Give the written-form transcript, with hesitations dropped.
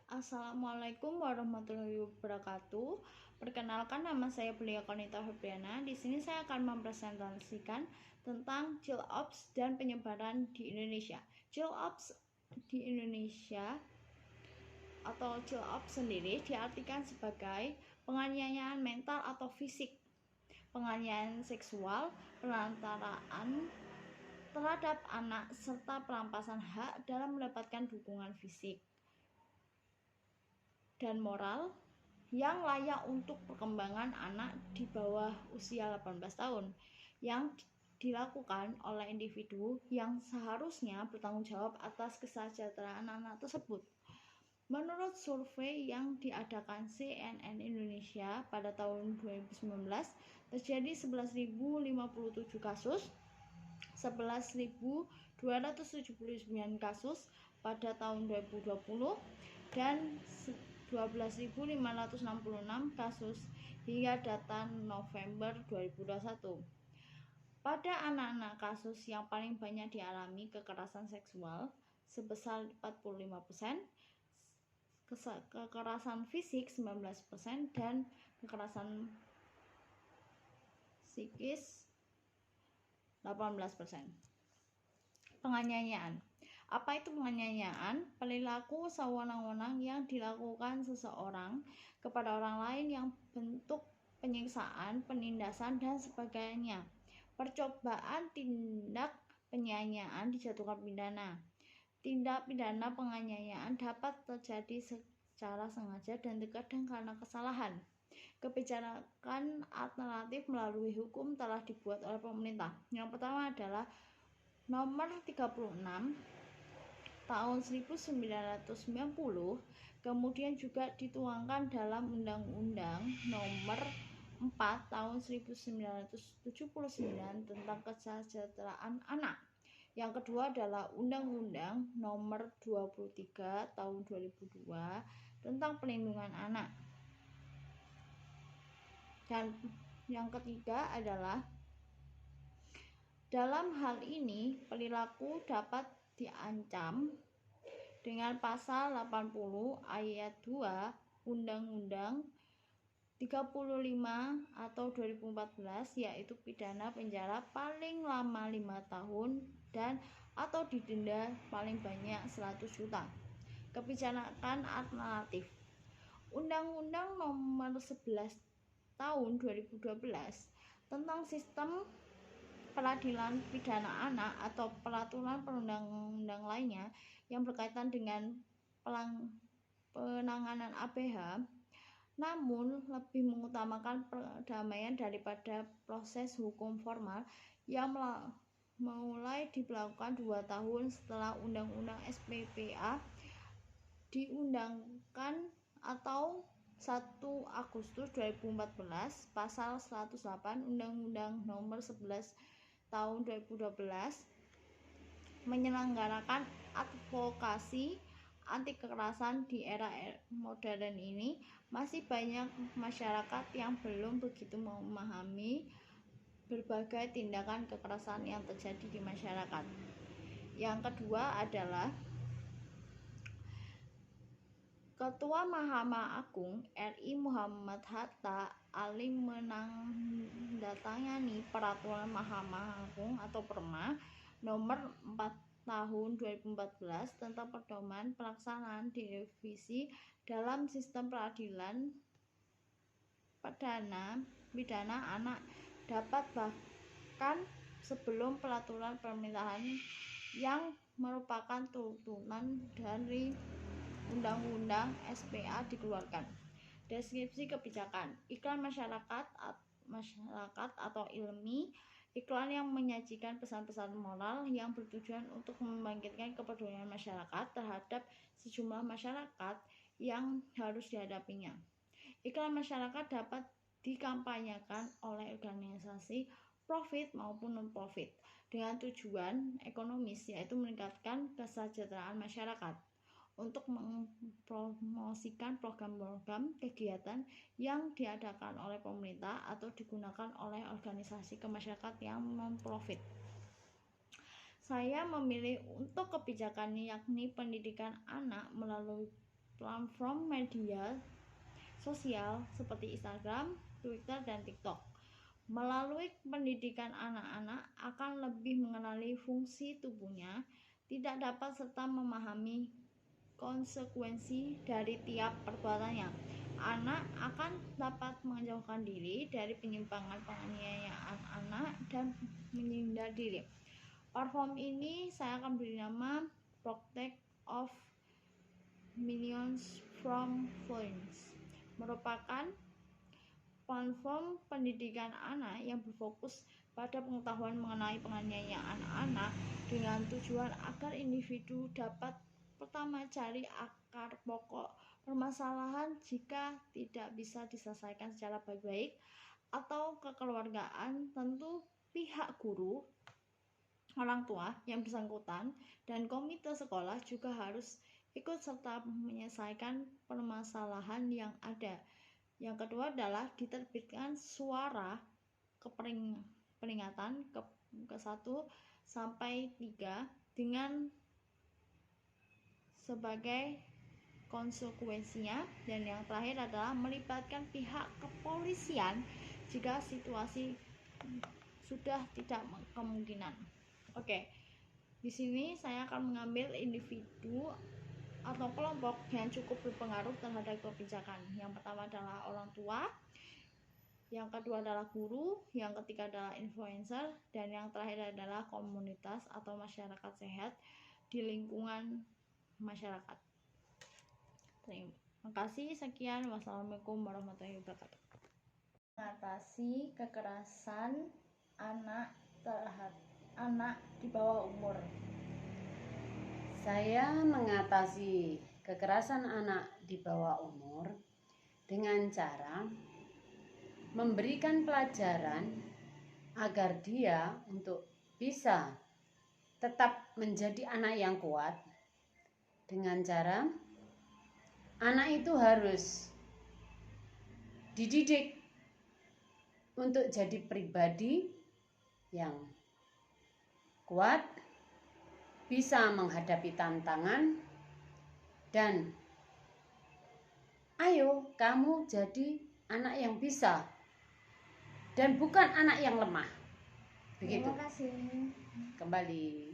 Assalamualaikum warahmatullahi wabarakatuh. Perkenalkan, nama saya Belia Konita Febriana. Di sini saya akan mempresentasikan tentang chill ops dan penyebaran di Indonesia. Chill ops di Indonesia atau chill ops sendiri diartikan sebagai penganiayaan mental atau fisik, penganiayaan seksual, perantaraan terhadap anak, serta perampasan hak dalam mendapatkan dukungan fisik dan moral yang layak untuk perkembangan anak di bawah usia 18 tahun yang dilakukan oleh individu yang seharusnya bertanggung jawab atas kesejahteraan anak tersebut. Menurut survei yang diadakan CNN Indonesia pada tahun 2019, terjadi 11.057 kasus, 11.279 kasus pada tahun 2020 dan 12.566 kasus hingga data November 2021. Pada anak-anak, kasus yang paling banyak dialami kekerasan seksual sebesar 45%, kekerasan fisik 19%, dan kekerasan psikis 18%. Penganiayaan. Apa itu penganiayaan? Perilaku sewenang-wenang yang dilakukan seseorang kepada orang lain yang bentuk penyiksaan, penindasan, dan sebagainya. Percobaan tindak penganiayaan dijatuhkan pidana. Tindak pidana penganiayaan dapat terjadi secara sengaja dan terkadang karena kesalahan. Kebijakan alternatif melalui hukum telah dibuat oleh pemerintah. Yang pertama adalah Nomor 36 tahun 1990, kemudian juga dituangkan dalam Undang-Undang Nomor 4 tahun 1979 tentang kesejahteraan anak. Yang kedua adalah Undang-Undang Nomor 23 tahun 2002 tentang perlindungan anak. Dan yang ketiga adalah dalam hal ini perilaku dapat diancam dengan pasal 80 ayat 2 Undang-Undang 35 atau 2014, yaitu pidana penjara paling lama 5 tahun dan atau didenda paling banyak 100 juta. Kebijakan alternatif. Undang-Undang Nomor 11 tahun 2012 tentang sistem peradilan pidana anak atau peraturan perundang-undang lainnya yang berkaitan dengan penanganan ABH, namun lebih mengutamakan perdamaian daripada proses hukum formal yang mulai diberlakukan 2 tahun setelah Undang-Undang SPPA diundangkan atau 1 Agustus 2014. Pasal 108 Undang-Undang Nomor 11 tahun 2012 menyelenggarakan advokasi anti kekerasan. Di era modern ini masih banyak masyarakat yang belum begitu memahami berbagai tindakan kekerasan yang terjadi di masyarakat. Yang kedua adalah Ketua Mahkamah Agung RI Muhammad Hatta Ali menandatangani Peraturan Mahkamah Agung atau Perma Nomor 4 Tahun 2014 tentang pedoman pelaksanaan direvisi dalam sistem peradilan pidana anak dapat bahkan sebelum peraturan pemerintahan yang merupakan turunan dari Undang-Undang SPA dikeluarkan. Deskripsi kebijakan. Iklan masyarakat atau ilmi, iklan yang menyajikan pesan-pesan moral yang bertujuan untuk membangkitkan kepedulian masyarakat terhadap sejumlah masyarakat yang harus dihadapinya. Iklan masyarakat dapat dikampanyekan oleh organisasi profit maupun non-profit dengan tujuan ekonomis, yaitu meningkatkan kesejahteraan masyarakat, untuk mempromosikan program-program kegiatan yang diadakan oleh pemerintah atau digunakan oleh organisasi kemasyarakatan yang non-profit. Saya memilih untuk kebijakan yakni pendidikan anak melalui platform media sosial seperti Instagram, Twitter, dan TikTok. Melalui pendidikan, anak-anak akan lebih mengenali fungsi tubuhnya, tidak dapat serta memahami konsekuensi dari tiap perbuatannya. Anak akan dapat menjauhkan diri dari penyimpangan penganiayaan anak dan menghindar diri. Platform ini saya akan beri nama Protect of Millions from Violence, merupakan platform pendidikan anak yang berfokus pada pengetahuan mengenai penganiayaan anak dengan tujuan agar individu dapat pertama cari akar pokok permasalahan jika tidak bisa diselesaikan secara baik-baik atau kekeluargaan. Tentu pihak guru, orang tua yang bersangkutan, dan komite sekolah juga harus ikut serta menyelesaikan permasalahan yang ada. Yang kedua adalah diterbitkan suara peringatan ke-1 sampai 3 dengan sebagai konsekuensinya, dan yang terakhir adalah melibatkan pihak kepolisian jika situasi sudah tidak kemungkinan. Oke. Di sini saya akan mengambil individu atau kelompok yang cukup berpengaruh terhadap kebijakan. Yang pertama adalah orang tua, yang kedua adalah guru, yang ketiga adalah influencer, dan yang terakhir adalah komunitas atau masyarakat sehat di lingkungan masyarakat. Terima kasih, sekian. Wassalamualaikum warahmatullahi wabarakatuh. Mengatasi kekerasan anak terhadap anak di bawah umur. Saya mengatasi kekerasan anak di bawah umur dengan cara memberikan pelajaran agar dia untuk bisa tetap menjadi anak yang kuat, dengan cara anak itu harus dididik untuk jadi pribadi yang kuat, bisa menghadapi tantangan, dan ayo kamu jadi anak yang bisa dan bukan anak yang lemah. Begitu. Terima kasih. Kembali.